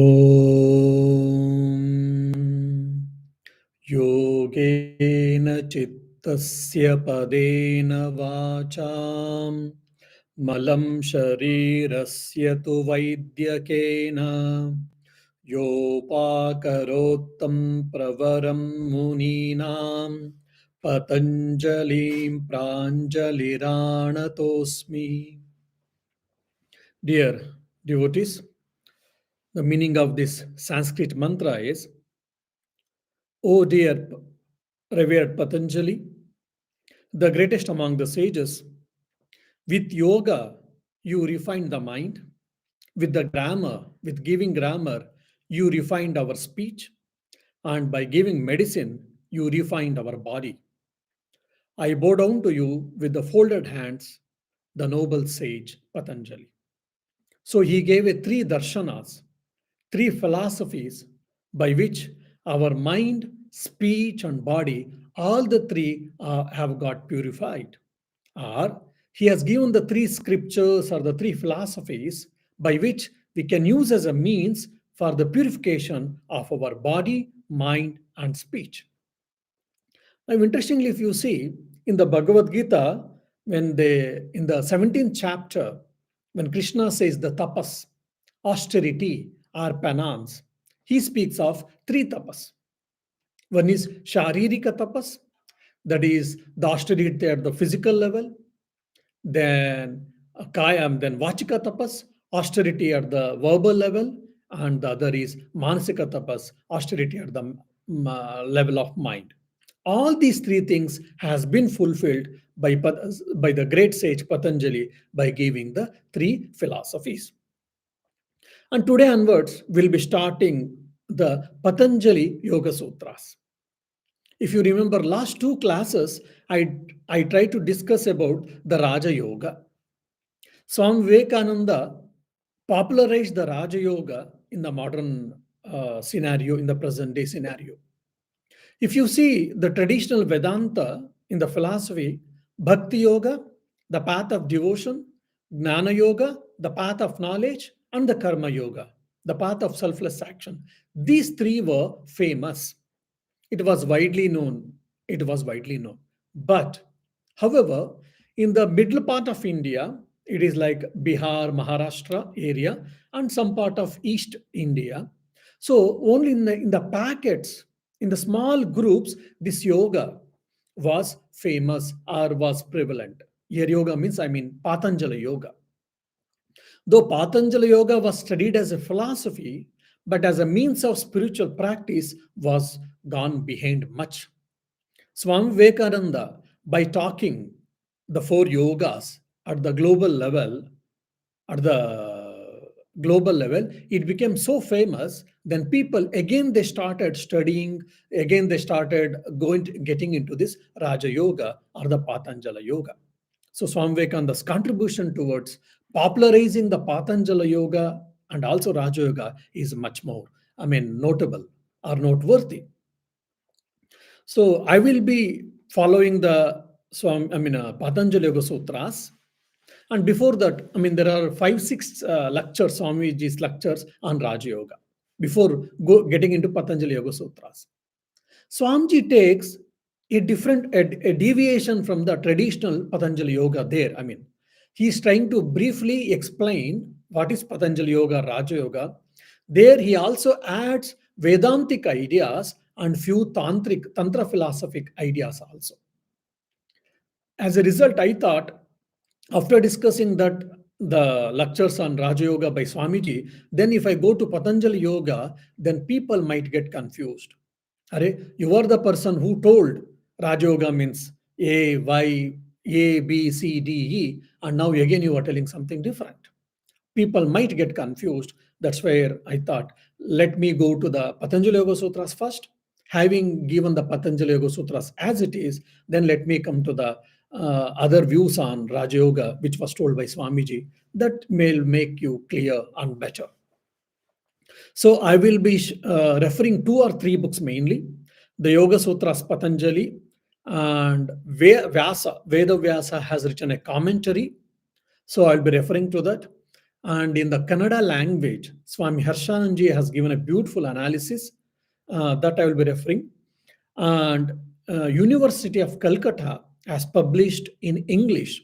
ॐ योगेन चित्तस्य पदेन वाचां मलं शरीरस्य तु वैद्यकेन योपाकरोत्तं प्रवरं मुनीनां पतञ्जलिं प्राञ्जलिराणतोऽस्मि. Dear devotees, the meaning of this Sanskrit mantra is, O dear revered Patanjali, the greatest among the sages, with yoga you refined the mind, with giving grammar, you refined our speech, and by giving medicine, you refined our body. I bow down to you with the folded hands, the noble sage Patanjali. So he gave a three darshanas, three philosophies by which our mind, speech, and body, all the three have got purified. Or he has given the three scriptures or the three philosophies by which we can use as a means for the purification of our body, mind, and speech. Now, interestingly, if you see in the Bhagavad Gita, in the 17th chapter, when Krishna says the tapas, austerity or penance, he speaks of three tapas. One is Sharirika tapas, that is the austerity at the physical level. Then Kayam, then Vachika tapas, austerity at the verbal level. And the other is Manasika tapas, austerity at the level of mind. All these three things has been fulfilled by the great sage Patanjali by giving the three philosophies. And today onwards, we'll be starting the Patanjali Yoga Sutras. If you remember last two classes, I tried to discuss about the Raja Yoga. Swami Vivekananda popularized the Raja Yoga in the modern scenario, in the present day scenario. If you see the traditional Vedanta in the philosophy, Bhakti Yoga, the path of devotion, Gnana Yoga, the path of knowledge, and the Karma Yoga, the path of selfless action. These three were famous. It was widely known. It was widely known. But, however, in the middle part of India, it is like Bihar, Maharashtra area, and some part of East India. So only in the packets, in the small groups, this yoga was famous or was prevalent. Here yoga means, I mean, Patanjali yoga. Though Patanjali yoga was studied as a philosophy, but as a means of spiritual practice was gone behind much. Swami Vivekananda, by talking the four yogas at the global level, at the global level, it became so famous. Then people again they started studying. Again they started getting into this Raja Yoga or the Patanjali Yoga. So Swami Vivekananda's contribution towards popularizing the Patanjali Yoga and also Raja Yoga is much more, I mean, notable or noteworthy. So I will be following the Patanjali Yoga Sutras. And before that, I mean, there are 5, 6 lectures, Swamiji's lectures on Raja Yoga before getting into Patanjali Yoga Sutras. Swamiji takes a deviation from the traditional Patanjali Yoga there. I mean, he's trying to briefly explain what is Patanjali Yoga, Raja Yoga. There he also adds Vedantic ideas and few Tantra philosophic ideas also. As a result, I thought, after discussing that the lectures on Raja Yoga by Swamiji, then if I go to Patanjali Yoga, then people might get confused. Are you are the person who told Raja Yoga means A, Y, A, B, C, D, E, and now again you are telling something different. People might get confused. That's where I thought, let me go to the Patanjali Yoga Sutras first. Having given the Patanjali Yoga Sutras as it is, then let me come to the other views on Raja Yoga, which was told by Swamiji. That may make you clear and better. So I will be referring 2 or 3 books mainly. The Yoga Sutras Patanjali and Vyasa, Veda Vyasa has written a commentary. So I'll be referring to that. And in the Kannada language, Swami Harshananji has given a beautiful analysis that I will be referring. And University of Calcutta has published in English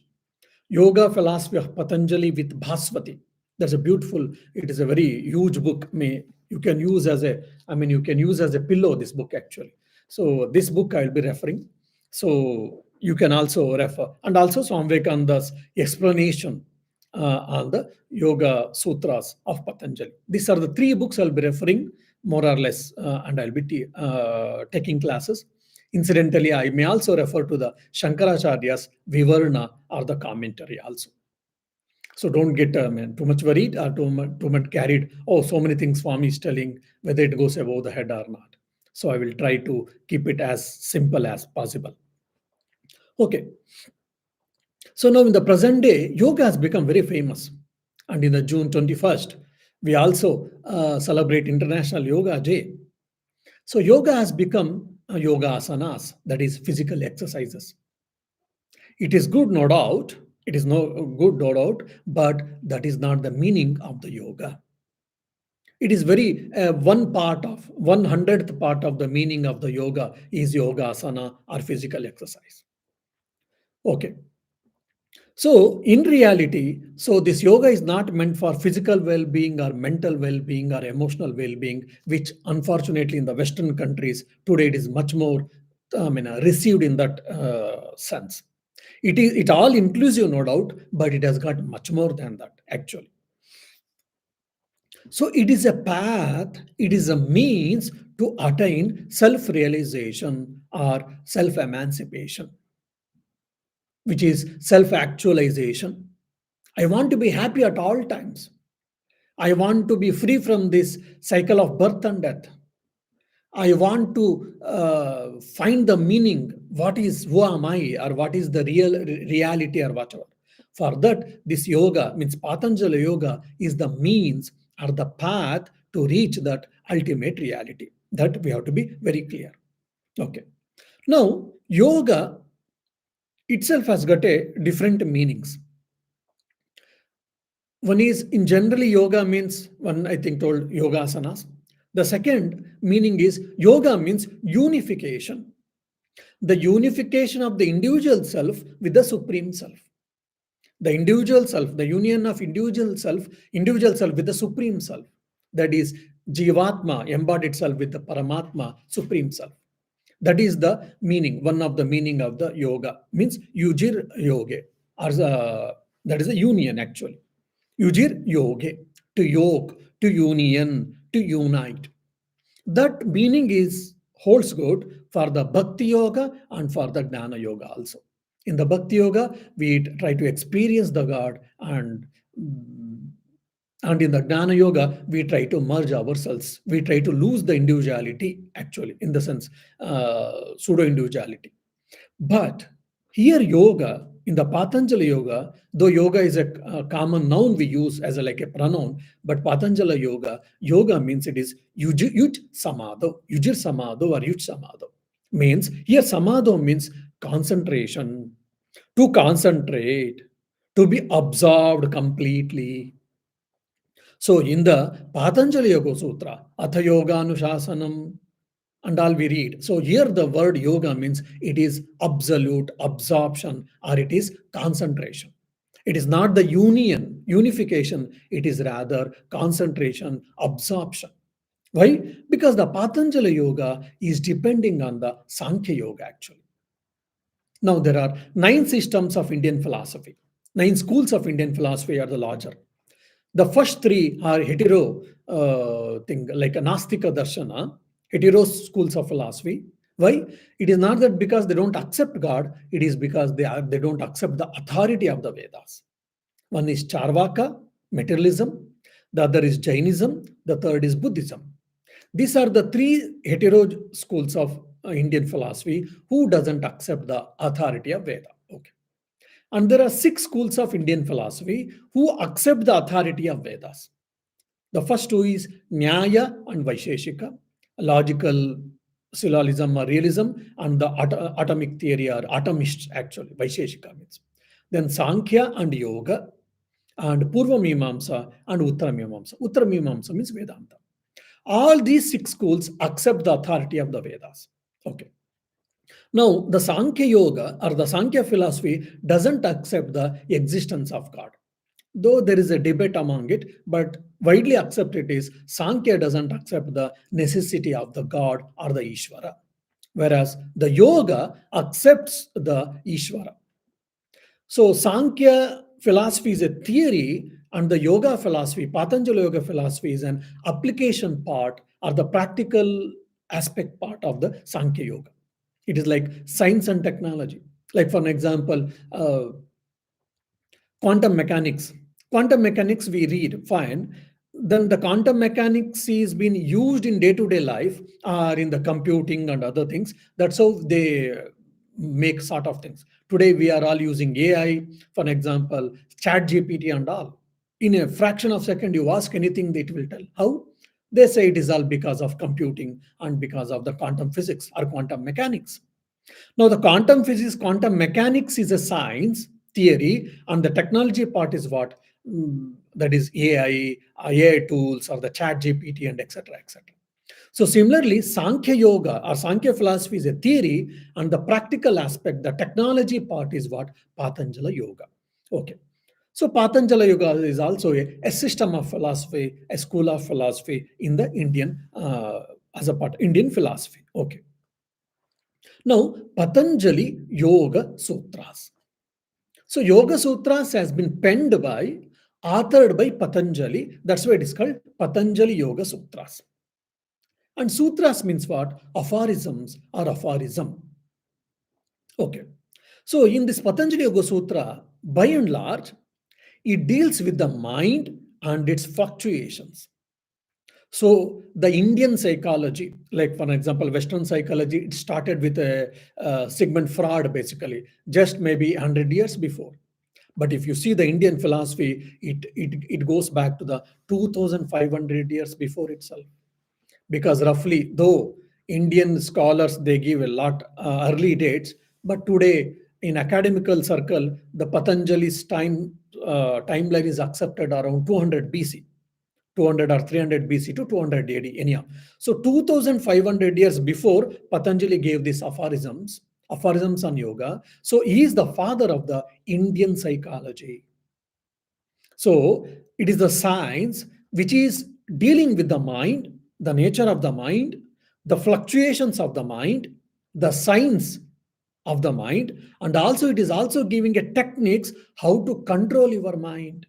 Yoga Philosophy of Patanjali with Bhaswati. That's a beautiful, it is a very huge book. May you can use as a, you can use as a pillow this book actually. So this book I will be referring. So you can also refer. And also Swami Vivekananda's explanation on the Yoga Sutras of Patanjali. These are the three books I'll be referring more or less, and I'll be taking classes. Incidentally, I may also refer to the Shankaracharya's Vivarna or the commentary also. So don't get too much worried or too much carried. Oh, so many things Swami is telling, whether it goes above the head or not. So I will try to keep it as simple as possible. Okay. So now in the present day, yoga has become very famous. And in the June 21st, we also celebrate International Yoga Day. So yoga has become yoga asanas, that is physical exercises. It is good, no doubt. It is no good, no doubt, but that is not the meaning of the yoga. It is very 1/100th part of the meaning of the yoga is yoga asana or physical exercise. Okay. So, in reality, so this yoga is not meant for physical well being or mental well being or emotional well being, which unfortunately in the Western countries today it is much more received in that sense. It all inclusive, no doubt, but it has got much more than that actually. So, it is a path, it is a means to attain self realization or self emancipation, which is self actualization. I want to be happy at all times. I want to be free from this cycle of birth and death. I want to find the meaning. What is, who am I, or what is the reality, or whatever. For that, this yoga means Patanjali yoga is the means or the path to reach that ultimate reality. That we have to be very clear. Okay. Now, yoga itself has got a different meanings. One is in generally yoga means one I think told yoga asanas. The second meaning is yoga means unification. The unification of the individual self with the supreme self. The individual self, the union of individual self with the supreme self. That is Jivatma, embodied self with the Paramatma, supreme self. That is the meaning, one of the meaning of the yoga. Means yujir yoge. Or that is a union actually. Yujir yoge, to yoke, to union, to unite. That meaning is holds good for the Bhakti Yoga and for the Jnana Yoga also. In the Bhakti Yoga, we try to experience the God, and in the Jnana Yoga, we try to merge ourselves. We try to lose the individuality, actually, in the sense, pseudo individuality. But here, yoga, in the Patanjali yoga, though yoga is a common noun we use as like a pronoun, but Patanjali yoga means it is yujir samadho, or yuj samadho. Means here samadho means concentration, to concentrate, to be absorbed completely. So in the Patanjali Yoga Sutra, Atha Yoga Anushasanam, and all we read. So here the word yoga means it is absolute absorption or it is concentration. It is not the unification, it is rather concentration, absorption. Why? Because the Patanjali yoga is depending on the Sankhya yoga actually. Now there are 9 systems of Indian philosophy. 9 schools of Indian philosophy are the larger. The first 3 are hetero thing, like a Nastika Darshana, hetero schools of philosophy. Why? It is not that because they don't accept God, it is because they don't accept the authority of the Vedas. One is Charvaka, materialism, the other is Jainism, the third is Buddhism. These are the 3 hetero schools of Indian philosophy who doesn't accept the authority of Veda. Okay. And there are 6 schools of Indian philosophy who accept the authority of Vedas. The first 2 is Nyaya and Vaisheshika, logical syllogism or realism, and the atomic theory or atomists actually, Vaisheshika means. Then Sankhya and Yoga, and Purva Mimamsa and Uttara Mimamsa. Uttara Mimamsa means Vedanta. All these six schools accept the authority of the Vedas. Okay. Now, the Sankhya Yoga or the Sankhya philosophy doesn't accept the existence of God. Though there is a debate among it, but widely accepted is Sankhya doesn't accept the necessity of the God or the Ishvara, whereas the Yoga accepts the Ishvara. So Sankhya philosophy is a theory, and the yoga philosophy, Patanjali yoga philosophy, is an application part or the practical aspect part of the Sankhya yoga. It is like science and technology. Like for an example, quantum mechanics. Quantum mechanics we read, fine. Then the quantum mechanics is being used in day-to-day life or in the computing and other things. That's how they make sort of things. Today we are all using AI, for example, chat GPT and all. In a fraction of a second, you ask anything, it will tell. How? They say it is all because of computing and because of the quantum physics or quantum mechanics. Now, the quantum physics, quantum mechanics is a science theory, and the technology part is what? That is AI tools, or the chat GPT, and etc. etc. So, similarly, Sankhya Yoga or Sankhya philosophy is a theory, and the practical aspect, the technology part is what? Patanjali Yoga. Okay. So, Patanjali Yoga is also a system of philosophy, a school of philosophy in the Indian, as a part, Indian philosophy. Okay. Now, Patanjali Yoga Sutras. So, Yoga Sutras has been penned by, authored by Patanjali. That's why it is called Patanjali Yoga Sutras. And Sutras means what? Aphorisms or aphorism. Okay. So, in this Patanjali Yoga Sutra, by and large, it deals with the mind and its fluctuations. So the Indian psychology, like for example, Western psychology, it started with a Sigmund Freud, basically, just maybe 100 years before. But if you see the Indian philosophy, it goes back to the 2,500 years before itself. Because roughly, though Indian scholars, they give a lot early dates, but today in academical circle, the Patanjali's timeline is accepted around 200 BC. 200 or 300 BC to 200 AD, anyhow. So 2500 years before Patanjali gave these aphorisms on yoga. So he is the father of the Indian psychology. So it is the science which is dealing with the mind, the nature of the mind, the fluctuations of the mind, the science of the mind, and also it is also giving a techniques how to control your mind,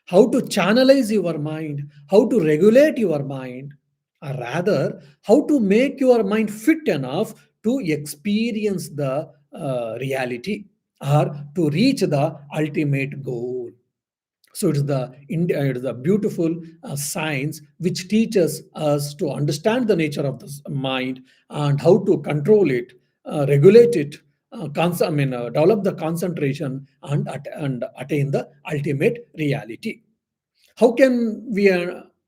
how to channelize your mind, how to regulate your mind, or rather, how to make your mind fit enough to experience the reality or to reach the ultimate goal. So it is a beautiful science which teaches us to understand the nature of the mind and how to control it, regulate it, develop the concentration and attain the ultimate reality. How can we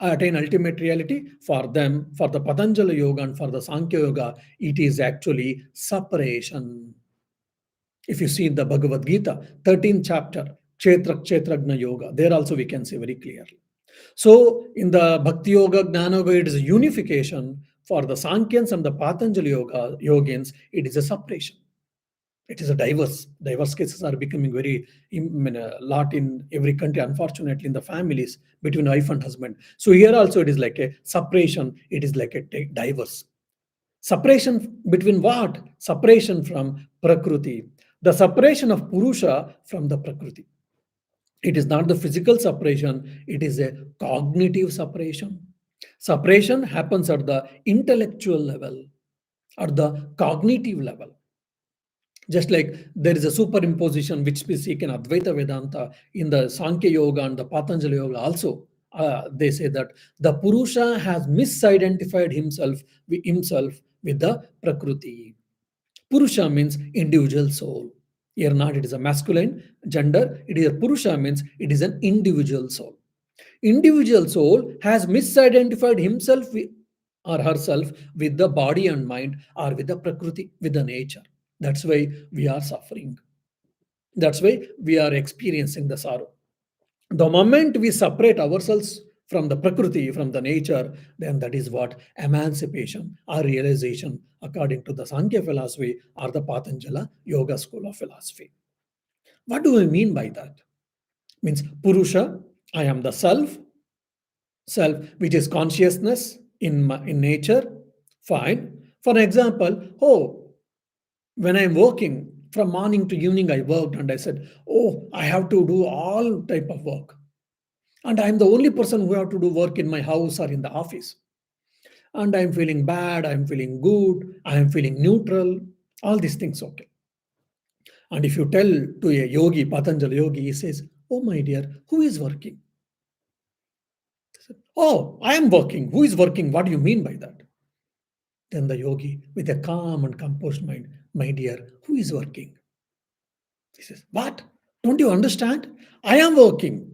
attain ultimate reality? For them, for the Patanjali Yoga and for the Sankhya Yoga, it is actually separation. If you see in the Bhagavad Gita, 13th chapter, Kshetrajna Yoga, there also we can see very clearly. So in the Bhakti Yoga, Gnana Yoga, it is a unification. For the Sankhyans and the Patanjali Yoga yogins, it is a separation. It is a diverse cases are becoming very a lot in every country, unfortunately, in the families between wife and husband. So here also it is like a separation, it is like a diverse. Separation between what? Separation from Prakriti. The separation of Purusha from the Prakriti. It is not the physical separation, it is a cognitive separation. Separation happens at the intellectual level, at the cognitive level. Just like there is a superimposition which we seek in Advaita Vedanta, in the Sankhya Yoga and the Patanjali Yoga also. They say that the Purusha has misidentified himself with the Prakriti. Purusha means individual soul. Here not it is a masculine gender. It is a Purusha means it is an individual soul. Individual soul has misidentified himself or herself with the body and mind or with the Prakriti, with the nature. That's why we are suffering. That's why we are experiencing the sorrow. The moment we separate ourselves from the Prakriti, from the nature, then that is what emancipation or realization, according to the Sankhya philosophy or the Patanjala Yoga school of philosophy. What do I mean by that? Means Purusha, I am the self which is consciousness in nature. Fine. For example, oh, when I'm working from morning to evening, I worked and I said, oh, I have to do all type of work. And I'm the only person who have to do work in my house or in the office. And I'm feeling bad, I'm feeling good, I'm feeling neutral, all these things okay. And if you tell to a yogi, Patanjali yogi, he says, oh my dear, who is working? Oh, I am working. Who is working? What do you mean by that? Then the yogi, with a calm and composed mind, my dear, who is working? He says, what? Don't you understand? I am working.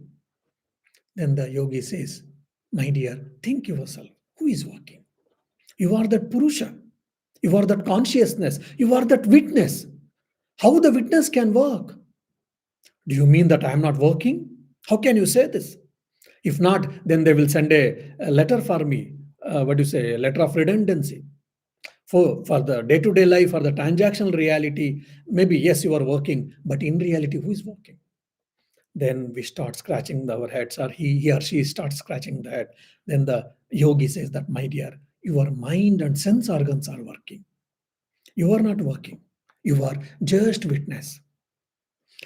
Then the yogi says, my dear, think yourself. Who is working? You are that Purusha. You are that consciousness. You are that witness. How the witness can work? Do you mean that I am not working? How can you say this? If not, then they will send a letter for me. What do you say? A letter of redundancy. For the day-to-day life or the transactional reality, maybe yes, you are working, but in reality, who is working? Then we start scratching our heads, or he or she starts scratching the head. Then the yogi says that, my dear, your mind and sense organs are working. You are not working. You are just witness.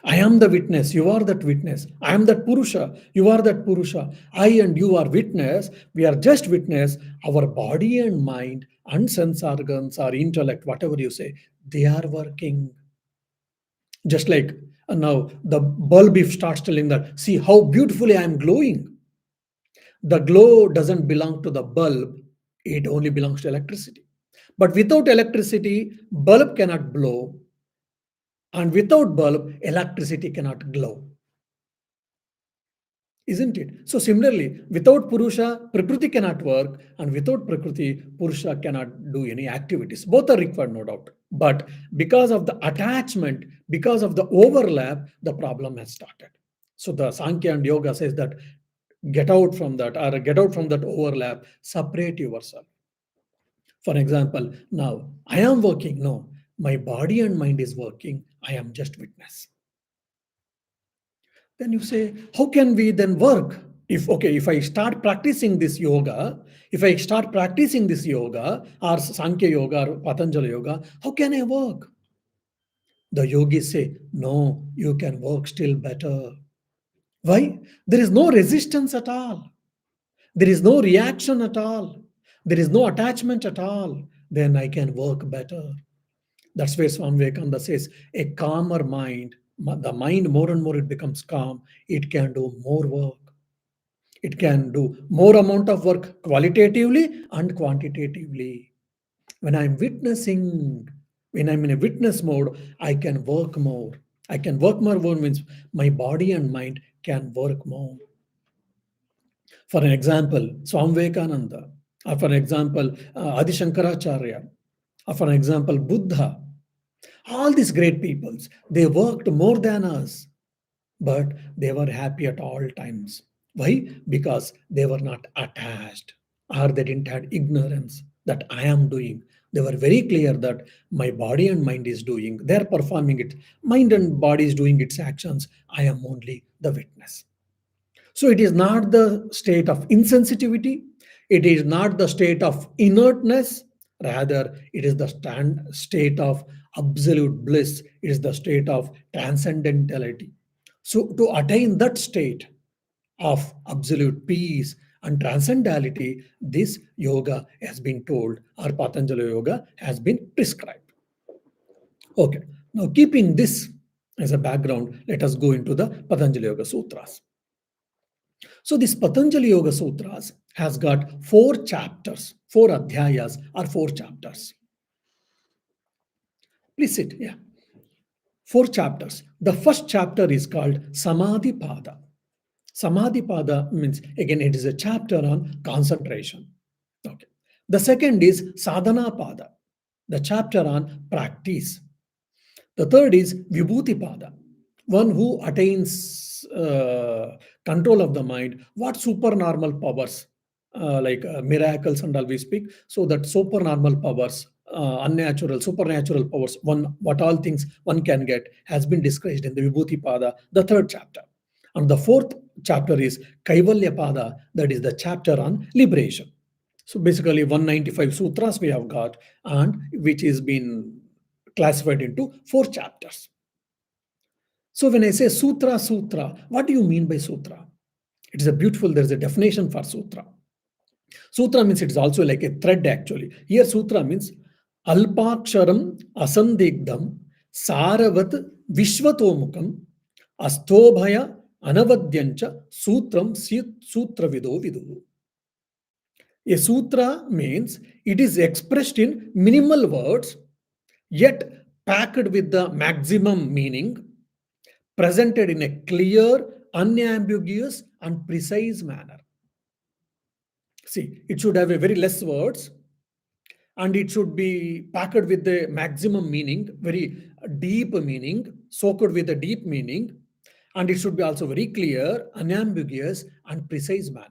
I am the witness. You are that witness. I am that Purusha. You are that Purusha. I and you are witness. We are just witness. Our body and mind and sense organs or intellect, whatever you say, they are working. Just like now the bulb, if starts telling that, see how beautifully I am glowing. The glow doesn't belong to the bulb. It only belongs to electricity. But without electricity, bulb cannot blow, and without bulb, electricity cannot glow. Isn't it? So similarly, without Purusha, Prakriti cannot work, and without Prakriti, Purusha cannot do any activities. Both are required, no doubt. But because of the attachment, because of the overlap, the problem has started. So the Sankhya and Yoga says that get out from that, or get out from that overlap, separate yourself. For example, now I am working. No, my body and mind is working. I am just witness. Then you say, how can we then work? If I start practicing this yoga, if I start practicing this yoga or Sankhya yoga or Patanjali yoga, how can I work? The yogis say, no, you can work still better. Why? There is no resistance at all. There is no reaction at all. There is no attachment at all. Then I can work better. That's where Swami Vivekananda says, a calmer mind, the mind more and more it becomes calm, it can do more work. It can do more amount of work qualitatively and quantitatively. When I'm witnessing, when I'm in a witness mode, I can work more. I can work more means my body and mind can work more. For an example, Swami Vivekananda, or for example, Adi Shankaracharya, or for example, Buddha, all these great peoples, they worked more than us, but they were happy at all times. Why? Because they were not attached, or they didn't have ignorance that I am doing. They were very clear that my body and mind is doing, they're performing it. Mind and body is doing its actions. I am only the witness. So it is not the state of insensitivity, it is not the state of inertness, rather, it is the state of absolute bliss, it is the state of transcendentality. So, to attain that state of absolute peace and transcendentality, this yoga has been told, or Patanjali yoga has been prescribed. Okay, now keeping this as a background, let us go into the Patanjali Yoga Sutras. So this Patanjali Yoga Sutras has got 4 chapters, 4 adhyayas or 4 chapters. Please sit. Yeah. 4 chapters. The first chapter is called Samadhi Pada. Samadhi Pada means, again, it is a chapter on concentration. Okay. The second is Sadhana Pada, the chapter on practice. The third is Vibhuti Pada, one who attains control of the mind. What supernormal powers, like miracles and all we speak, so that supernormal powers, unnatural supernatural powers, one what all things one can get, has been described in the Vibhuti Pada, the third chapter. And the fourth chapter is Kaivalya Pada, that is the chapter on liberation. So basically 195 sutras we have got, and which is been classified into four chapters. So when I say sutra, sutra, what do you mean by sutra? It is a beautiful, there's a definition for sutra. Sutra means it's also like a thread actually. Here sutra means alpaksharam asandigdam saravat vishvatomukam astobhaya anavadyancha sutram sutra vido vidu. A sutra means it is expressed in minimal words, yet packed with the maximum meaning, presented in a clear, unambiguous, and precise manner. See, it should have a very less words, and it should be packed with the maximum meaning, very deep meaning, soaked with a deep meaning, and it should be also very clear, unambiguous, and precise manner.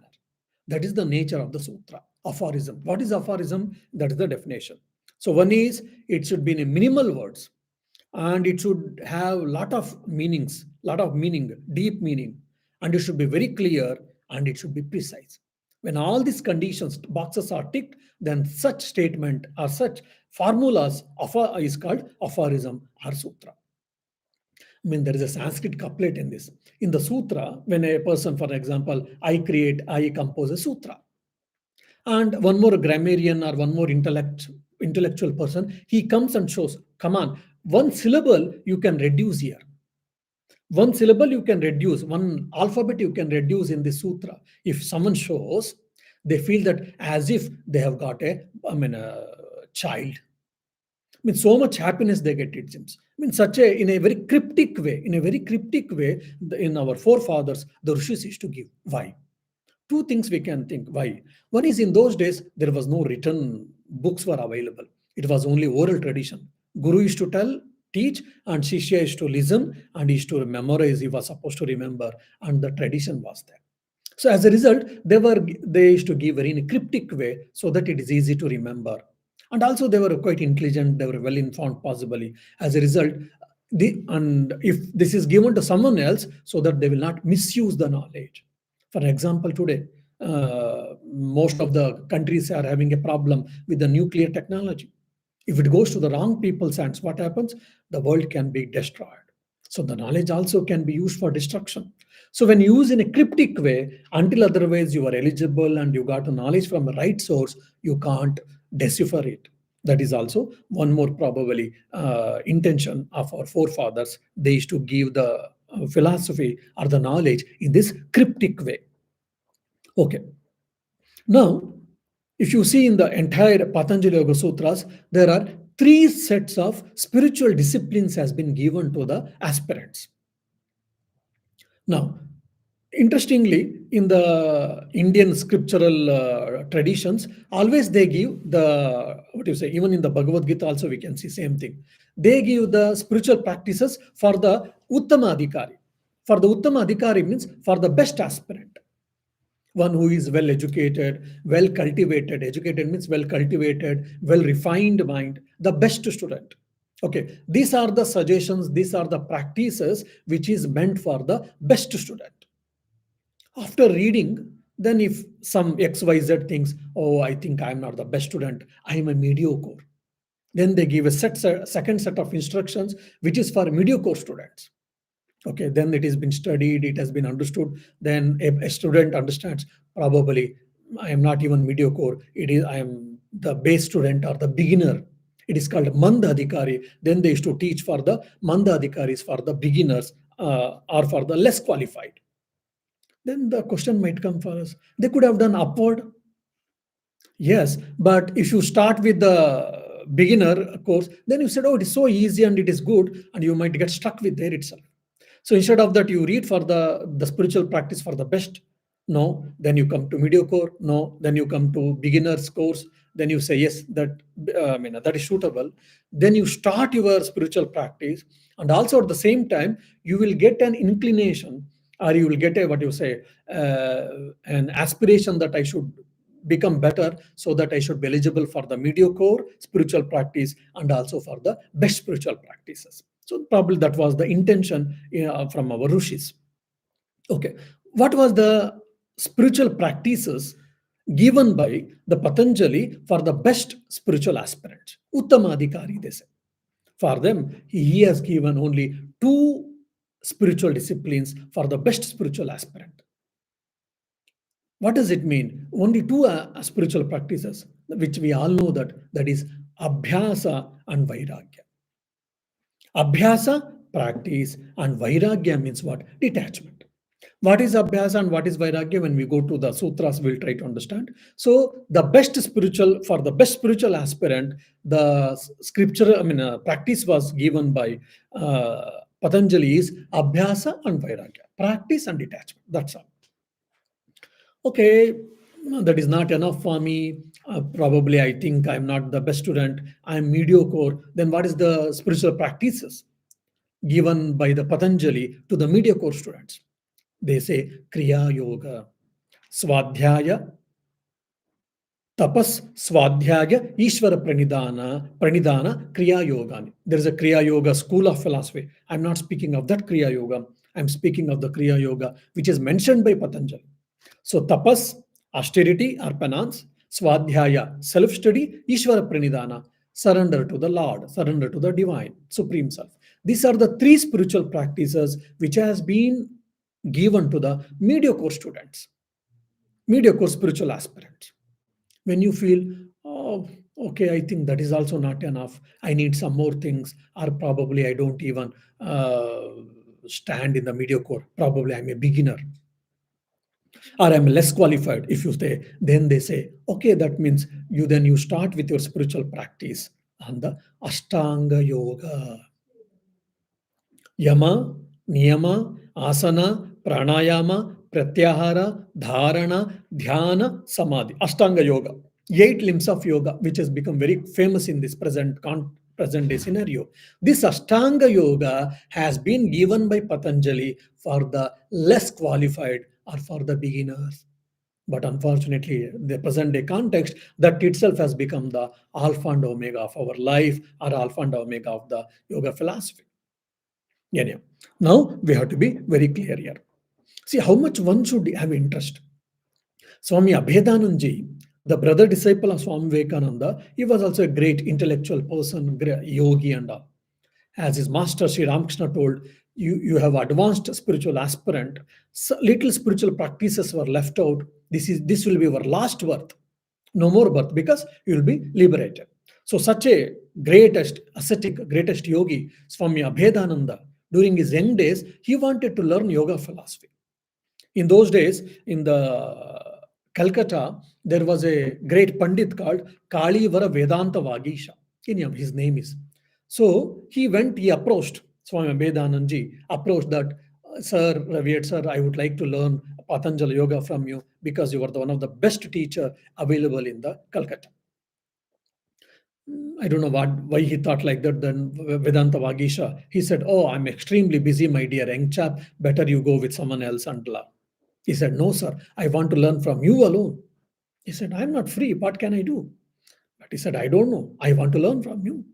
That is the nature of the sutra. Aphorism. What is aphorism? That is the definition. So one is it should be in a minimal words, and it should have lot of meaning, deep meaning, and it should be very clear, and it should be precise. When all these conditions boxes are ticked, then such statement or such formulas is called aphorism or sutra. I mean, there is a Sanskrit couplet in this. In the sutra, when a person, for example, I compose a sutra, and one more grammarian or one more intellectual person, he comes and shows, come on, one syllable you can reduce here. One syllable you can reduce, one alphabet you can reduce in the sutra. If someone shows, they feel that as if they have got a child. I mean, so much happiness they get, it seems. I mean, in a very cryptic way, in our forefathers, the rishis used to give. Why? Two things we can think why. One is, in those days, there was no written books were available. It was only oral tradition. Guru used to teach, and Shishya used to listen, and he used to memorize, he was supposed to remember, and the tradition was there. So as a result, they used to give very in a cryptic way so that it is easy to remember. And also they were quite intelligent, they were well informed possibly. As a result, and if this is given to someone else, so that they will not misuse the knowledge. For example, today, most of the countries are having a problem with the nuclear technology. If it goes to the wrong people's hands, what happens? The world can be destroyed. So the knowledge also can be used for destruction. So when you use in a cryptic way, until otherwise you are eligible and you got the knowledge from the right source, you can't decipher it. That is also one more probably intention of our forefathers. They used to give the philosophy or the knowledge in this cryptic way. Okay. Now, if you see in the entire Patanjali Yoga Sutras, there are three sets of spiritual disciplines has been given to the aspirants. Now, interestingly, in the Indian scriptural traditions, always they give even in the Bhagavad Gita also we can see same thing. They give the spiritual practices for the Uttama Adhikari. For the Uttama Adhikari means for the best aspirant. One who is well educated, well cultivated. Educated means well cultivated, well refined mind, the best student. Okay, these are the suggestions, these are the practices which is meant for the best student. After reading, then if some XYZ thinks, oh, I think I'm not the best student, I am a mediocre. Then they give a second set of instructions, which is for mediocre students. Okay, then it has been studied, it has been understood. Then a student understands, probably I am not even mediocre. I am the base student or the beginner. It is called Manda Adhikari. Then they used to teach for the Manda Adhikaris, for the beginners or for the less qualified. Then the question might come for us. They could have done upward. Yes, but if you start with the beginner course, then you said, oh, it is so easy and it is good, and you might get stuck with there itself. So instead of that, you read for the spiritual practice for the best. No. Then you come to mediocre. No. Then you come to beginners course. Then you say yes, that I mean that is suitable. Then you start your spiritual practice, and also at the same time you will get an inclination, or you will get a what you say uh, an aspiration that I should become better, so that I should be eligible for the mediocre spiritual practice and also for the best spiritual practices. So probably that was the intention from our rishis. Okay, what was the spiritual practices given by the Patanjali for the best spiritual aspirants? Uttamadhikari, they say. For them, he has given only two spiritual disciplines for the best spiritual aspirant. What does it mean? Only two spiritual practices, which we all know that is Abhyasa and Vairagya. Abhyasa, practice, and Vairagya means what? Detachment. What is Abhyasa and what is Vairagya? When we go to the Sutras, we'll try to understand. So, the best spiritual, for the best spiritual aspirant, the scripture, I mean, practice was given by Patanjali is Abhyasa and Vairagya, practice and detachment. That's all. Okay, no, that is not enough for me. Probably I think I'm not the best student. I'm mediocre. Then what is the spiritual practices given by the Patanjali to the mediocre students? They say Kriya Yoga, Swadhyaya, Tapas, Swadhyaya, Ishvara Pranidhana, Kriya Yoga. There is a Kriya Yoga school of philosophy. I'm not speaking of that Kriya Yoga. I'm speaking of the Kriya Yoga, which is mentioned by Patanjali. So tapas, austerity or penance, swadhyaya, self-study, Ishvara pranidhana, surrender to the Lord, surrender to the divine, supreme self. These are the three spiritual practices which has been given to the mediocre students, mediocre spiritual aspirants. When you feel, oh, okay, I think that is also not enough. I need some more things, or probably I don't even uh, stand in the mediocre. Probably I'm a beginner or I'm less qualified. If you say, then they say, okay, that means you start with your spiritual practice on the Ashtanga Yoga. Yama, Niyama, Asana, Pranayama, Pratyahara, Dharana, Dhyana, Samadhi. Ashtanga Yoga. 8 limbs of yoga, which has become very famous in this present day scenario. This Ashtanga Yoga has been given by Patanjali for the less qualified or for the beginners. But unfortunately, in the present day context, that itself has become the alpha and omega of our life, or alpha and omega of the yoga philosophy. Yeah. Now we have to be very clear here. See how much one should have interest. Swami Abhedanandji, the brother disciple of Swami Vivekananda, he was also a great intellectual person, yogi and all. As his master Sri Ramakrishna told, you have advanced spiritual aspirant. So little spiritual practices were left out. This will be our last birth, no more birth, because you will be liberated. So such a greatest ascetic, greatest yogi, Swami Abhedananda, during his young days, he wanted to learn yoga philosophy. In those days, in the Calcutta, there was a great Pandit called Kalivara Vedanta Vagisha. His name is. So he approached Swami Vedananji, approached that, Sir, revered sir, I would like to learn Patanjali Yoga from you because you are the one of the best teacher available in the Calcutta. I don't know why he thought like that. Then Vedanta Vagisha, he said, "Oh, I'm extremely busy, my dear young chap. Better you go with someone else and learn." He said, "No, sir, I want to learn from you alone." He said, "I'm not free. What can I do?" But he said, "I don't know. I want to learn from you."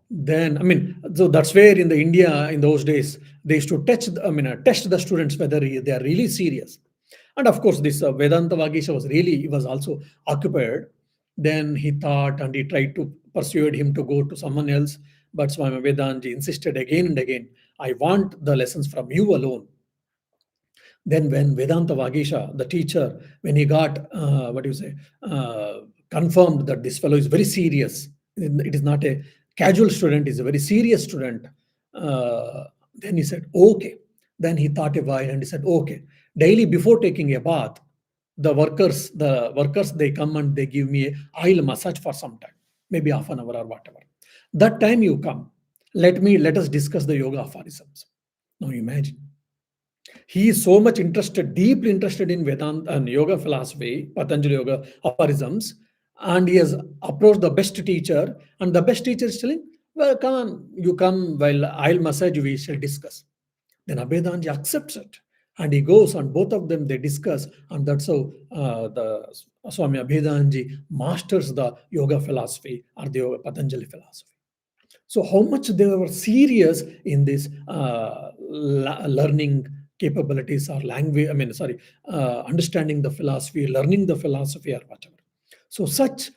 Then, I mean, so that's where in the India in those days, they used to test the students whether they are really serious. And of course, this Vedanta Vagisha he was also occupied. Then he thought and he tried to persuade him to go to someone else. But Swami Vedanji insisted again and again, I want the lessons from you alone. Then when Vedanta Vagisha, the teacher, when he got, confirmed that this fellow is very serious, it is not a casual student, is a very serious student, then he said, okay. Then he thought a while and he said, okay, daily before taking a bath, the workers, they come and they give me a oil massage for some time, maybe half an hour or whatever. That time you come, let us discuss the yoga aphorisms. Now imagine He is so much interested, deeply interested in Vedanta and yoga philosophy, Patanjali yoga aphorisms, and he has approached the best teacher, and the best teacher is telling, "Well, come on, you come, while I'll massage you, we shall discuss." Then Abhedanji accepts it, and he goes, and both of them they discuss, and that's how the Swami Abhedanji masters the yoga philosophy or the yoga Patanjali philosophy. So how much they were serious in this learning capabilities or language, understanding the philosophy, learning the philosophy or whatever. So such,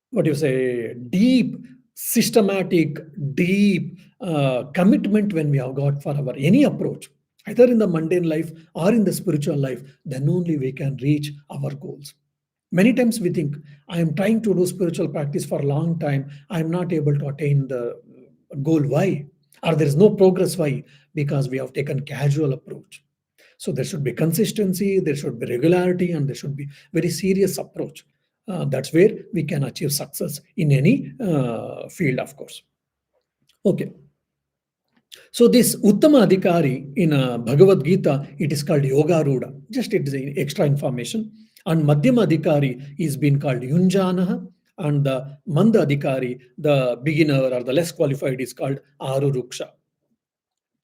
what you say, deep, systematic, deep commitment when we have got for our any approach, either in the mundane life or in the spiritual life, then only we can reach our goals. Many times we think, I am trying to do spiritual practice for a long time, I am not able to attain the goal. Why? Or there is no progress. Why? Because we have taken casual approach. So there should be consistency, there should be regularity, and there should be very serious approach. That's where we can achieve success in any field, of course. Okay. So this Uttama Adhikari in Bhagavad Gita, it is called Yoga Ruda. Just it is extra information. And Madhyama Adhikari is being called Yunjanaha. And the Manda Adhikari, the beginner or the less qualified, is called Aruruksha.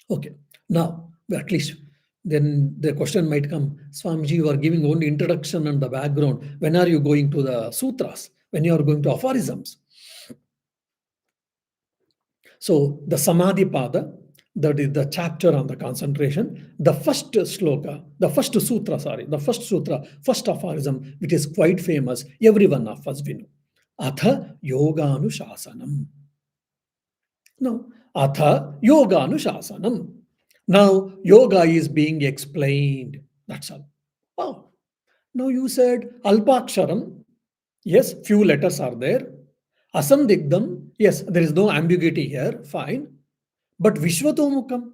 Okay. Now, at least then the question might come, Swamiji, you are giving only introduction and the background. When are you going to the sutras? When you are going to aphorisms? So the Samadhi Pada, that is the chapter on the concentration, the first sloka, the first sutra, the first sutra, first aphorism, which is quite famous, every one of us we know. Atha Yoga Anushasanam. No, Atha Yoga Anushasanam. Now, yoga is being explained. That's all. Oh, now you said Alpaksharam. Yes, few letters are there. Asandigdam. Yes, there is no ambiguity here. Fine. But Vishwatomukam.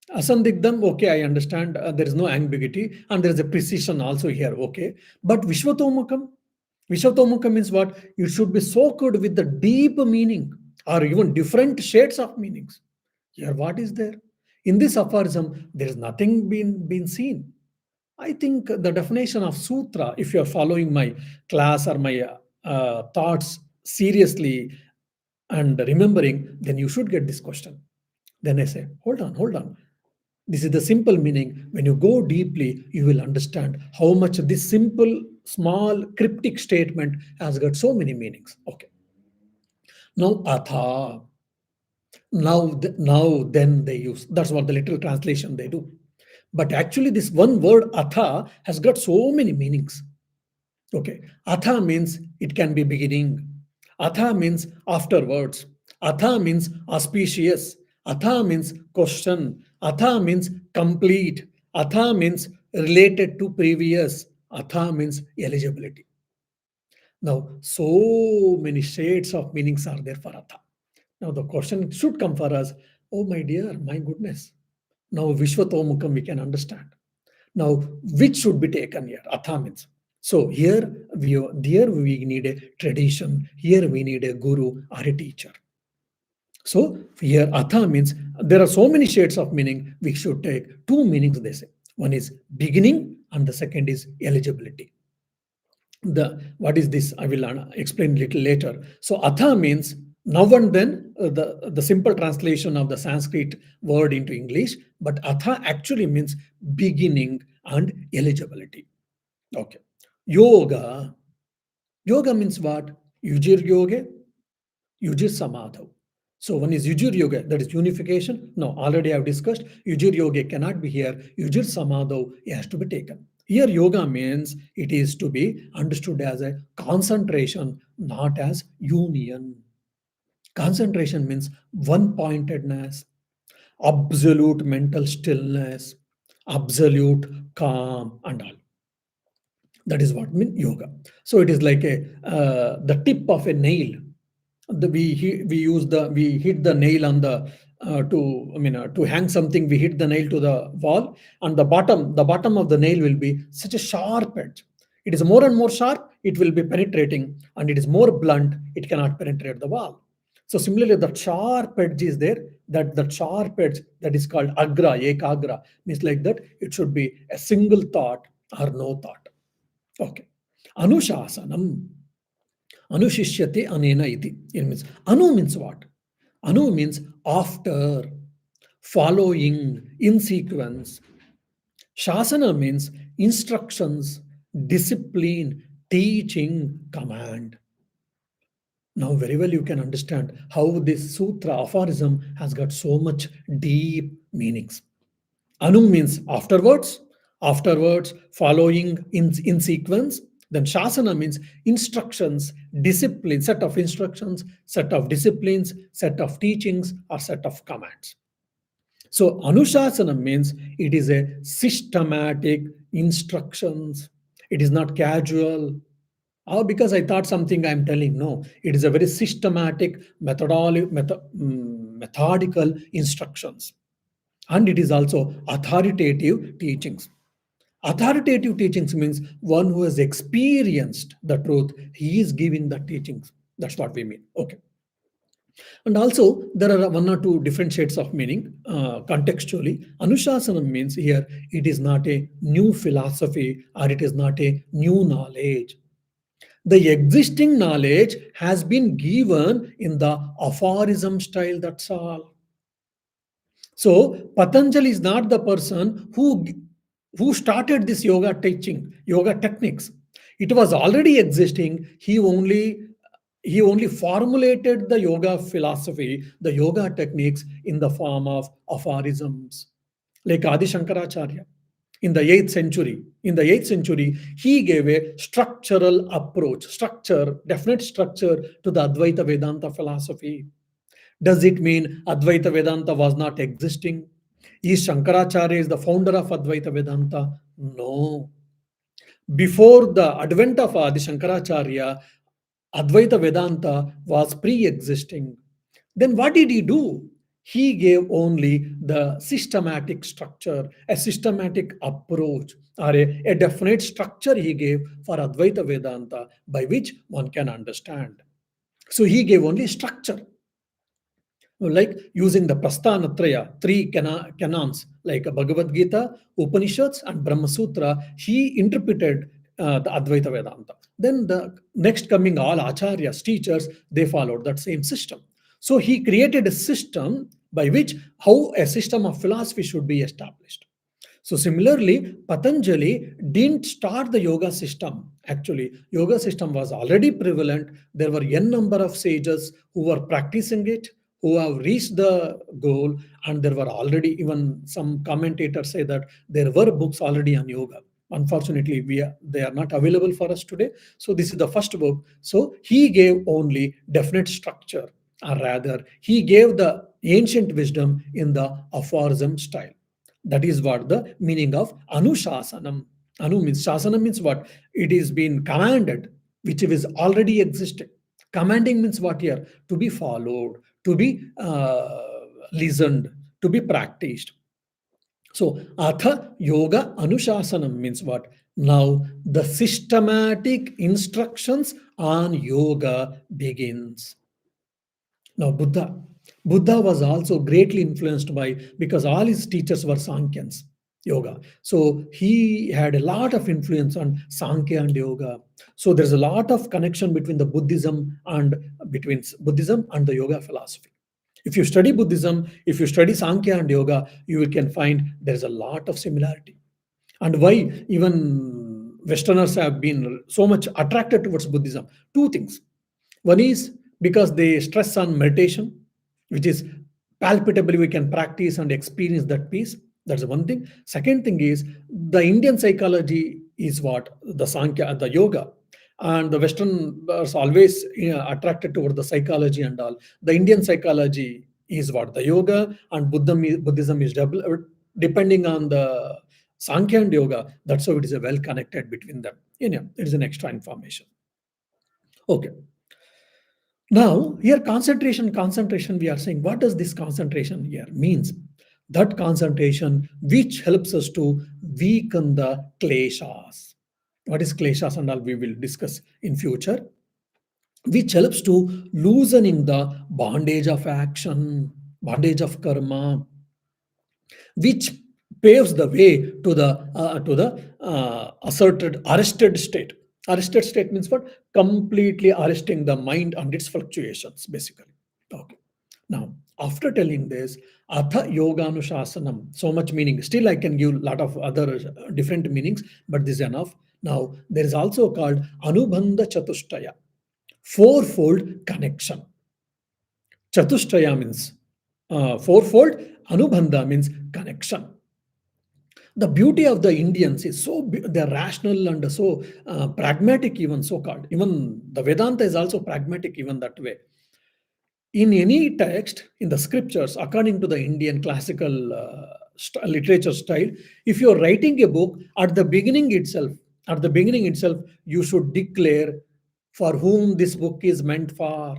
Asandigdam. Okay, I understand. There is no ambiguity and there is a precision also here. Okay. But Vishwatomukam. Vishwatomukam means what? It should be soaked with the deep meaning or even different shades of meanings. Here, what is there? In this aphorism, there is nothing been seen. I think the definition of sutra, if you are following my class or my thoughts seriously and remembering, then you should get this question. Then I say, hold on, hold on. This is the simple meaning. When you go deeply, you will understand how much this simple, small, cryptic statement has got so many meanings. Okay. Now, atha. Now, then they use. That's what the literal translation they do. But actually, this one word atha has got so many meanings. Okay. Atha means it can be beginning. Atha means afterwards. Atha means auspicious. Atha means question. Atha means complete. Atha means related to previous. Atha means eligibility. Now, so many shades of meanings are there for Atha. Now, the question should come for us, oh my dear, my goodness. Now, Vishwatomukam we can understand. Now, which should be taken here? Atha means. So here we need a tradition. Here we need a guru or a teacher. So here Atha means there are so many shades of meaning. We should take two meanings, they say. One is beginning and the second is eligibility. What is this? I will explain a little later. So Atha means now and then, the simple translation of the Sanskrit word into English, but Atha actually means beginning and eligibility. Okay. Yoga. Yoga means what? Yujir yoga, yujir samadho. So one is yujir yoga, that is unification. No, already I have discussed. Yujir yoga cannot be here. Yujir samadho has to be taken. Here yoga means it is to be understood as a concentration, not as union. Concentration means one-pointedness, absolute mental stillness, absolute calm, and all. That is what means yoga. So it is like the tip of a nail. We hit the nail on the to hang something. We hit the nail to the wall, and the bottom of the nail will be such a sharp edge. It is more and more sharp. It will be penetrating, and it is more blunt. It cannot penetrate the wall. So similarly, the sharp edge is there. that sharp edge that is called agra, ekagra, means like that it should be a single thought or no thought. Okay. Anushasanam. Anushishyate anena iti. It means anu means what? Anu means after, following, in sequence. Shasana means instructions, discipline, teaching, command. Now, very well, you can understand how this sutra aphorism has got so much deep meanings. Anu means afterwards, following in sequence. Then Shasana means instructions, discipline, set of instructions, set of disciplines, set of teachings, or set of commands. So Anushasana means it is a systematic instructions. It is not casual. Oh, because I thought something I'm telling. No, it is a very systematic, methodical instructions. And it is also authoritative teachings. Authoritative teachings means one who has experienced the truth, he is giving the teachings. That's what we mean. Okay. And also, there are one or two different shades of meaning contextually. Anushasana means here it is not a new philosophy or it is not a new knowledge. The existing knowledge has been given in the aphorism style, that's all. So Patanjali is not the person who started this yoga teaching, yoga techniques. It was already existing. He only formulated the yoga philosophy, the yoga techniques in the form of aphorisms, like Adi Shankaracharya. In the 8th century, he gave a structural approach, definite structure to the Advaita Vedanta philosophy. Does it mean Advaita Vedanta was not existing? Is Shankaracharya is the founder of Advaita Vedanta? No. Before the advent of Adi Shankaracharya, Advaita Vedanta was pre-existing. Then what did he do? He gave only the systematic structure, a systematic approach, or a definite structure he gave for Advaita Vedanta by which one can understand. So he gave only structure, like using the Prasthanatraya, three canons like Bhagavad Gita, Upanishads, and Brahma Sutra. He interpreted the Advaita Vedanta. Then the next coming all acharyas, teachers, they followed that same system. So he created a system by which how a system of philosophy should be established. So similarly, Patanjali didn't start the yoga system. Actually, yoga system was already prevalent. There were n number of sages who were practicing it, who have reached the goal, and there were already even some commentators say that there were books already on yoga. Unfortunately, they are not available for us today. So this is the first book. So he gave only definite structure, or rather, he gave the ancient wisdom in the aphorism style. That is what the meaning of Anushasanam. Anu means Shasana means what? It is being commanded, which is already existing. Commanding means what here? To be followed, to be listened, to be practiced. So, Atha Yoga Anushasanam means what? Now, the systematic instructions on yoga begins. Now, Buddha was also greatly influenced by, because all his teachers were Sankyans, yoga. So he had a lot of influence on Sankhya and yoga. So there's a lot of connection between the Buddhism and the yoga philosophy. If you study Buddhism, if you study Sankhya and yoga, you can find there's a lot of similarity. And why even Westerners have been so much attracted towards Buddhism? Two things. One is because they stress on meditation, which is palpatably we can practice and experience that peace. That's one thing. Second thing is the Indian psychology is what? The Sankhya, the yoga. And the Westerners always attracted toward the psychology and all. The Indian psychology is what? The yoga, and Buddhism is depending on the Sankhya and yoga. That's how it is a well connected between them. Yeah, it is an extra information. Okay. Now, here concentration, we are saying, what does this concentration here means? That concentration which helps us to weaken the kleshas. What is kleshas and all we will discuss in future, which helps to loosening the bondage of action. bondage of karma, which paves the way to the asserted arrested state. Arrested state means what? Completely arresting the mind and its fluctuations, basically. Okay. Now, after telling this, Atha Yoganushasanam, so much meaning. Still, I can give a lot of other different meanings, but this is enough. Now, there is also called Anubandha Chatushtaya, fourfold connection. Chatushtaya means fourfold, Anubandha means connection. The beauty of the Indians is so they're rational and so pragmatic, even so called. Even the Vedanta is also pragmatic, even that way. In any text in the scriptures, according to the Indian classical literature style, if you're writing a book, at the beginning itself, you should declare for whom this book is meant for.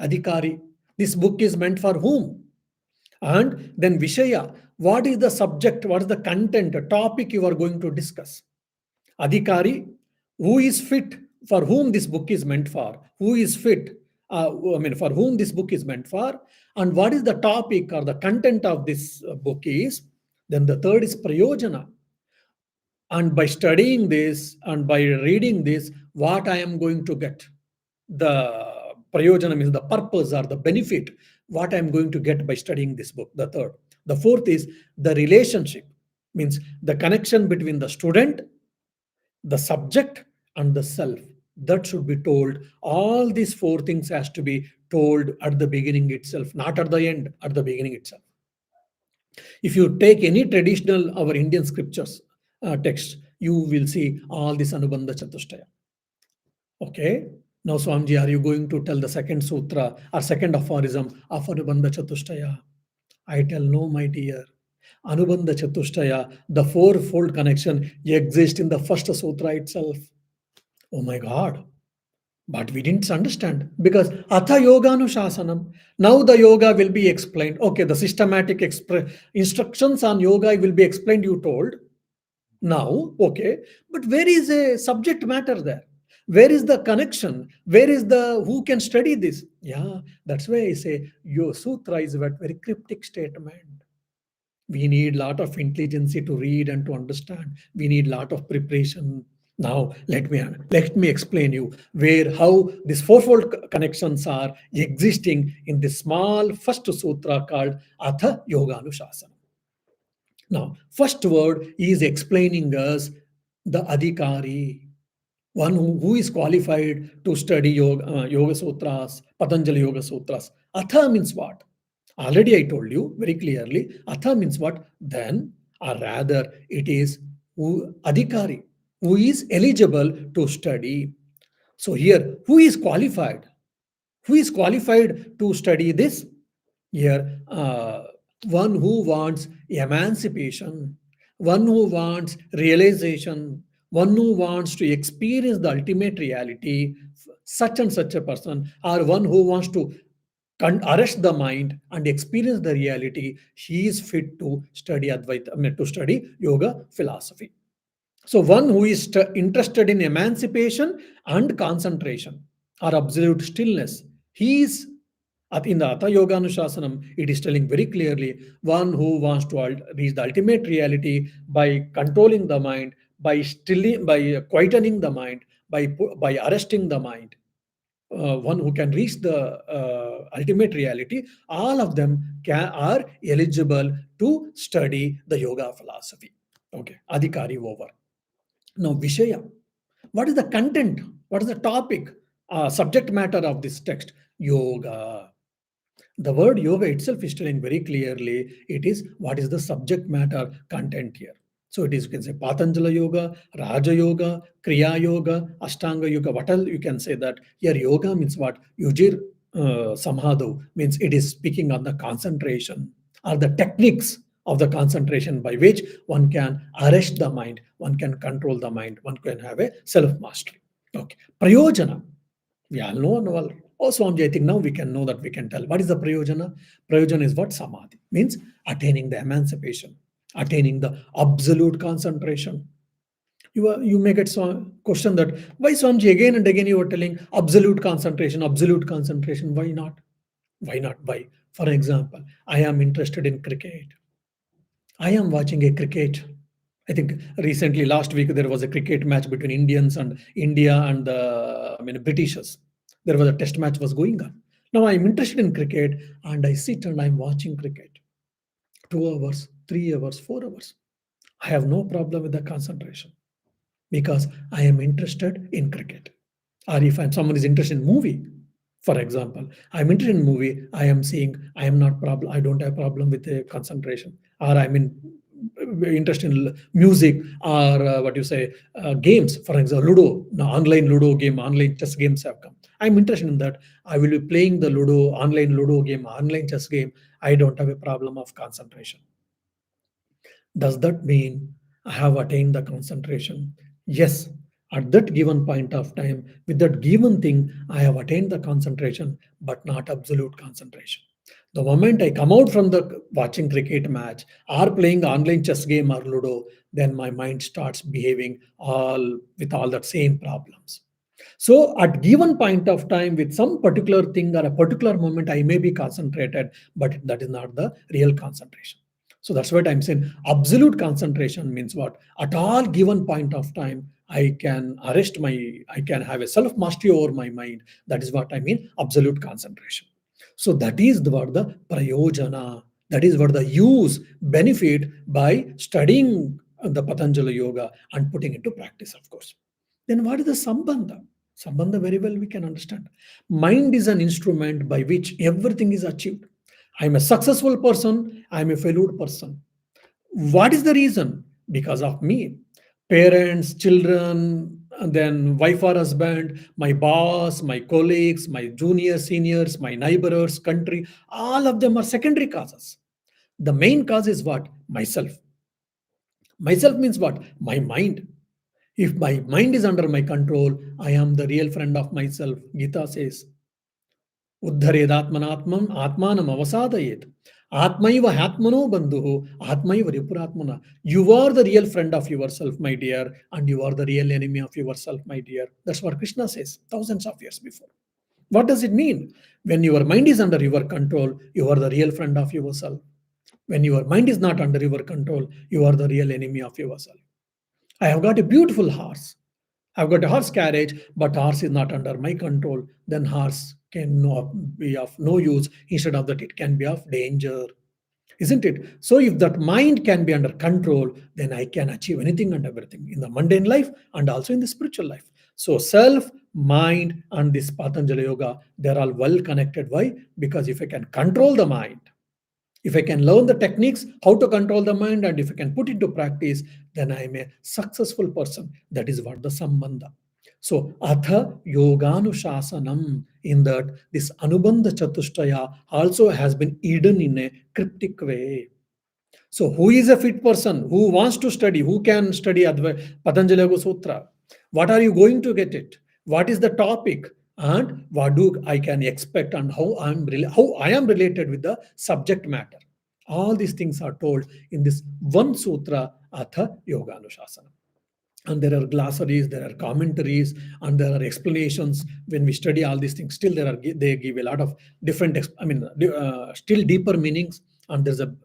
Adhikari, this book is meant for whom? And then Vishaya, what is the subject, what is the content, topic you are going to discuss? Adhikari, who is fit, for whom this book is meant for? Who is fit? For whom this book is meant for? And what is the topic or the content of this book is? Then the third is Prayojana. And by studying this and by reading this, what I am going to get? The Prayojana means the purpose or the benefit, what I'm going to get by studying this book, the third. The fourth is the relationship, means the connection between the student, the subject, and the self. That should be told. All these four things has to be told at the beginning itself, not at the end, at the beginning itself. If you take any traditional, our Indian scriptures text, you will see all this Anubandha Chatushtaya. Okay. Now, Swamiji, are you going to tell the second sutra or second aphorism of Anubandha Chatushtaya? I tell no, my dear. Anubandha Chatushtaya, the fourfold connection, exists in the first sutra itself. Oh my God. But we didn't understand because Atha Yoganushasanam. Now the yoga will be explained. Okay, the systematic instructions on yoga will be explained, you told. Now, okay, but where is a subject matter there? Where is the connection? Where is the who can study this? Yeah, that's why I say your sutra is a very cryptic statement. We need lot of intelligence to read and to understand. We need lot of preparation. Now let me explain you where how these fourfold connections are existing in this small first sutra called Atha Yoganushasanam. Now, first word is explaining us the adhikari, one who is qualified to study yoga sutras, Patanjali Yoga Sutras. Atha means what? Already I told you very clearly. Atha means what? Then, or rather, it is adhikari, who is eligible to study. So here, who is qualified? Who is qualified to study this? Here, one who wants emancipation, one who wants realization, one who wants to experience the ultimate reality, such and such a person, or one who wants to arrest the mind and experience the reality, he is fit to study Advaita, to study yoga philosophy. So, one who is interested in emancipation and concentration or absolute stillness, he is in the Atha Yoga Anushasanam, it is telling very clearly one who wants to reach the ultimate reality by controlling the mind, by stilling, by quietening the mind, by arresting the mind. One who can reach the ultimate reality, all of them are eligible to study the yoga philosophy. Okay, Adhikari over. Now, Vishaya. What is the content? What is the topic? Subject matter of this text? Yoga. The word yoga itself is telling very clearly it is what is the subject matter content here. So it is, you can say Patanjali Yoga, Raja Yoga, Kriya Yoga, Ashtanga Yoga. What else you can say that? Here yoga means what? Yujir Samhado means it is speaking on the concentration or the techniques of the concentration by which one can arrest the mind, one can control the mind, one can have a self-mastery. Okay. Prayojana. We all know. Well, oh, Swamiji, I think now we can know that we can tell. What is the prayojana? Prayojana is what? Samadhi. Means attaining the emancipation, attaining the absolute concentration. You may get question that why Swamiji again and again you are telling absolute concentration, absolute concentration. Why not? Why not? Why? For example, I am interested in cricket. I am watching a cricket. I think recently last week there was a cricket match between Indians and India and the Britishers. There was a test match was going on. Now I am interested in cricket and I sit and I am watching cricket. 2 hours, 3 hours, 4 hours. I have no problem with the concentration because I am interested in cricket. Or if someone is interested in movie, for example, I'm interested in movie, I am seeing, I don't have problem with the concentration. Or I'm interested in music or what you say, games, for example, Ludo, no, online Ludo game, online chess games have come. I'm interested in that. I will be playing the online Ludo game, online chess game. I don't have a problem of concentration. Does that mean I have attained the concentration? Yes, at that given point of time, with that given thing, I have attained the concentration, but not absolute concentration. The moment I come out from the watching cricket match or playing online chess game or Ludo, then my mind starts behaving all with all that same problems. So at given point of time with some particular thing or a particular moment, I may be concentrated, but that is not the real concentration. So that's what I'm saying. Absolute concentration means what? At all given point of time, I can have a self mastery over my mind. That is what I mean, absolute concentration. So that is what the prayojana, that is what the use, benefit by studying the Patanjali yoga and putting into practice, of course. Then what is the sambandha? Sambandha very well we can understand. Mind is an instrument by which everything is achieved. I'm a successful person, I'm a failed person. What is the reason? Because of me. Parents, children, and then wife or husband, my boss, my colleagues, my juniors, seniors, my neighbors, country, all of them are secondary causes. The main cause is what? Myself. Myself means what? My mind. If my mind is under my control, I am the real friend of myself. Gita says, Uddharedatmanatmam atmanam avasadayet. Atmaiva hatmano bandhu, atmaiva ripuratmana. You are the real friend of yourself, my dear, and you are the real enemy of yourself, my dear. That's what Krishna says thousands of years before. What does it mean? When your mind is under your control, you are the real friend of yourself. When your mind is not under your control, you are the real enemy of yourself. I have got a beautiful horse. I've got a horse carriage, but horse is not under my control. Then horse can be of no use. Instead of that, it can be of danger. Isn't it? So if that mind can be under control, then I can achieve anything and everything in the mundane life and also in the spiritual life. So self, mind, and this Patanjali Yoga, they're all well connected. Why? Because if I can control the mind, if I can learn the techniques, how to control the mind, and if I can put it to practice, then I am a successful person. That is what the sambandha. So, atha yoganushasanam, in that this anubandha chatushtaya also has been hidden in a cryptic way. So, who is a fit person? Who wants to study? Who can study Patanjali Yoga Sutra? What are you going to get it? What is the topic? And what do I can expect and how I am related with the subject matter. All these things are told in this one sutra, Atha Yoga Anushasana. And there are glossaries, there are commentaries, and there are explanations. When we study all these things, still they give a lot of different still deeper meanings. And there's a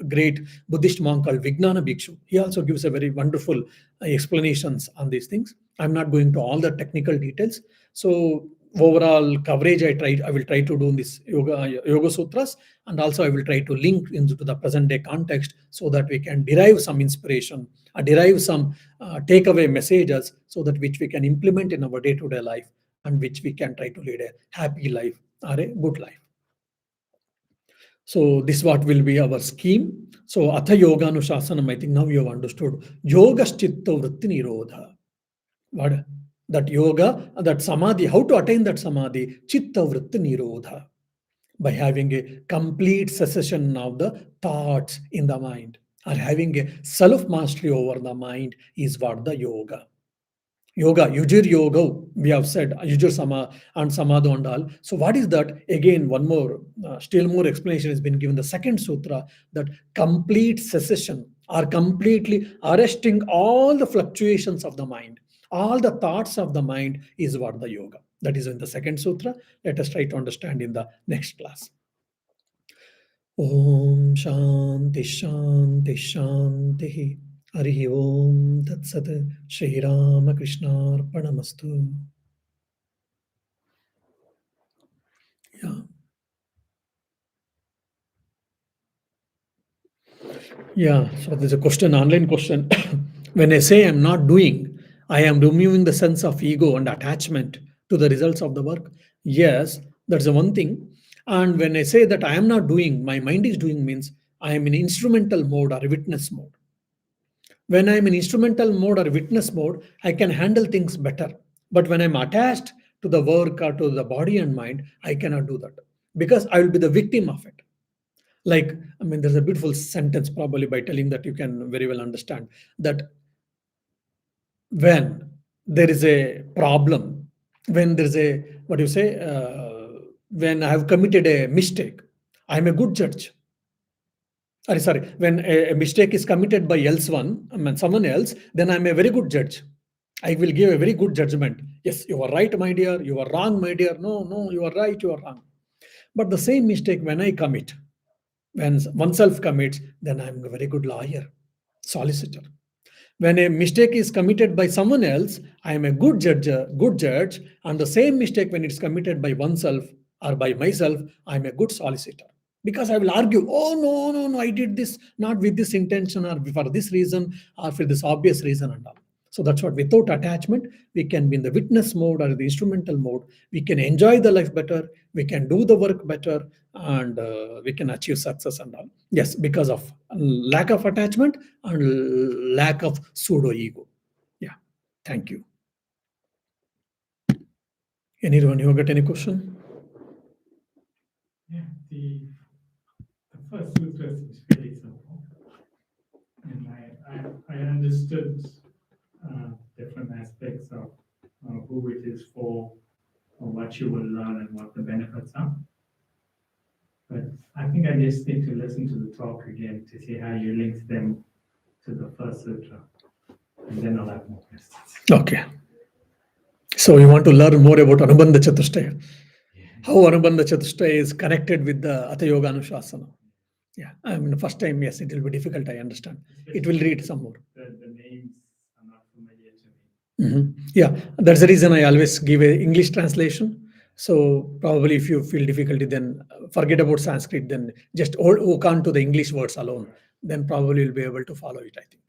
great Buddhist monk called Vijnana Bhikshu. He also gives a very wonderful explanations on these things. I'm not going to all the technical details. So overall coverage, I will try to do in this yoga sutras, and also I will try to link into the present day context so that we can derive some inspiration, derive some takeaway messages, so that which we can implement in our day-to-day life, and which we can try to lead a happy life or a good life. So this what will be our scheme. So Atha Yoga Anushasanam, I think now you have understood. Yoga Chitta Vritti Nirodha. What? That yoga, that samadhi, how to attain that samadhi? Chitta Vritti Nirodha. By having a complete cessation of the thoughts in the mind, or having a self mastery over the mind, is what the yoga. Yoga, Yujir Yoga, we have said, Yujir Sama and Samadho and all. So, what is that? Again, one more, still more explanation has been given. The second sutra, that complete cessation or completely arresting all the fluctuations of the mind, all the thoughts of the mind, is what the yoga. That is in the second sutra. Let us try to understand in the next class. Om Shanti Shanti Shanti. Harihi Om Tat Sat. Shri Ramakrishna Arpanamastu. Yeah. Yeah, so there's a question, online question. When I say I'm not doing, I am removing the sense of ego and attachment to the results of the work. Yes, that's the one thing. And when I say that I am not doing, my mind is doing means I am in instrumental mode or witness mode. When I'm in instrumental mode or witness mode, I can handle things better. But when I'm attached to the work or to the body and mind, I cannot do that because I will be the victim of it. Like, I mean, there's a beautiful sentence probably by telling that you can very well understand that when there is a problem, when there's a, what do you say, when I have committed a mistake, I'm a good judge. Sorry, when a mistake is committed by else one, I mean, someone else, then I'm a very good judge. I will give a very good judgment. Yes, you are right, my dear. You are wrong, my dear. No, no, you are right. You are wrong. But the same mistake when I commit, when oneself commits, then I'm a very good lawyer, solicitor. When a mistake is committed by someone else, I am a good judge, and the same mistake when it's committed by oneself or by myself, I'm a good solicitor. Because I will argue, oh no, no, no, I did this not with this intention or for this reason or for this obvious reason and all. So that's what, without attachment, we can be in the witness mode or the instrumental mode. We can enjoy the life better, we can do the work better, and we can achieve success and all. Yes, because of lack of attachment and lack of pseudo ego. Yeah, thank you. Anyone, you got any question? Yeah, the first Sutras is fairly simple, and I understood different aspects of who it is for, or what you will learn, and what the benefits are. But I think I just need to listen to the talk again to see how you link them to the first sutra, and then I'll have more questions. Okay. So you want to learn more about Anubandha Chatushtaya, how Anubandha Chatushtaya is connected with the Hatha Yoga Anushasana. Yeah, I mean, the first time, yes, it will be difficult, I understand. It will read some more. The names are not familiar to me. Yeah, that's the reason I always give a English translation. So probably if you feel difficulty, then forget about Sanskrit, then just hook on to the English words alone. Then probably you'll be able to follow it, I think.